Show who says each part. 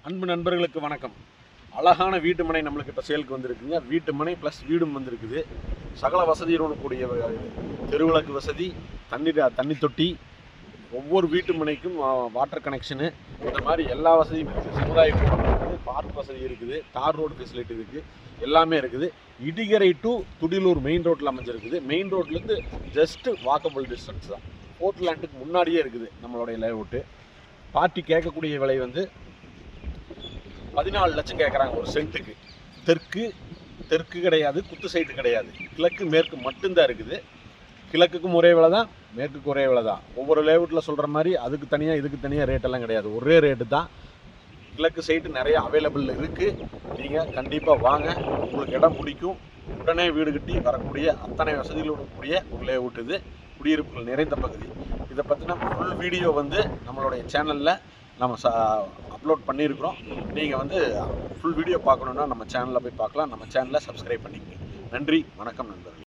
Speaker 1: அன்பு நண்பர்களுக்கு வணக்கம். அழகான வீட்டு மனை நம்மளுக்கு இப்போ சேலுக்கு வந்திருக்குங்க. வீட்டு மனை ப்ளஸ் வீடும் வந்திருக்குது. சகல வசதியுடன் கூடிய தெருவிளக்கு வசதி, தண்ணி தொட்டி, ஒவ்வொரு வீட்டு மனைக்கும் வாட்டர் கனெக்ஷனு, இந்த மாதிரி எல்லா வசதியும் இருக்குது. சமுதாய கூடம் இருக்குது, பார்க் வசதி இருக்குது, தார் ரோடு ஃபெசிலிட்டி இருக்குது, எல்லாமே இருக்குது. இடிகரை டு துடிலூர் மெயின் ரோட்டில் அமைஞ்சிருக்குது. மெயின் ரோட்லேருந்து ஜஸ்ட்டு வாக்கபிள் டிஸ்டன்ஸ் தான். போர்ட்லேண்டுக்கு முன்னாடியே இருக்குது நம்மளுடைய லேஅவுட்டு. பார்ட்டி கேட்கக்கூடிய விலை வந்து 14 லட்சம் கேட்குறாங்க ஒரு சென்ட்டுக்கு. தெற்கு கிடையாது, குத்து சைடு கிடையாது, கிழக்கு மேற்கு மட்டும்தான் இருக்குது. கிழக்குக்கும் ஒரே விலை தான், மேற்குக்கு ஒரே விலை தான். ஒவ்வொரு லேஅவுட்டில் சொல்கிற மாதிரி அதுக்கு தனியாக இதுக்கு தனியாக ரேட்டெல்லாம் கிடையாது, ஒரே ரேட்டு தான். கிழக்கு சைடு நிறைய அவைலபிள் இருக்குது. நீங்கள் கண்டிப்பாக வாங்க, உங்களுக்கு இடம் பிடிக்கும். உடனே வீடு கட்டி வரக்கூடிய அத்தனை வசதிகளுடன் கூடிய ஒரு லேஅவுட் இது. குடியிருப்புகள் நிறைந்த பகுதி. இதை பற்றின ஃபுல் வீடியோ வந்து நம்மளுடைய சேனலில் நம்ம அப்லோட் பண்ணியிருக்கிறோம். நீங்கள் வந்து ஃபுல் வீடியோ பார்க்கணுன்னா நம்ம சேனலில் போய் பார்க்கலாம். நம்ம சேனலை சப்ஸ்கிரைப் பண்ணிக்கங்க. நன்றி, வணக்கம் நண்பர்கள்.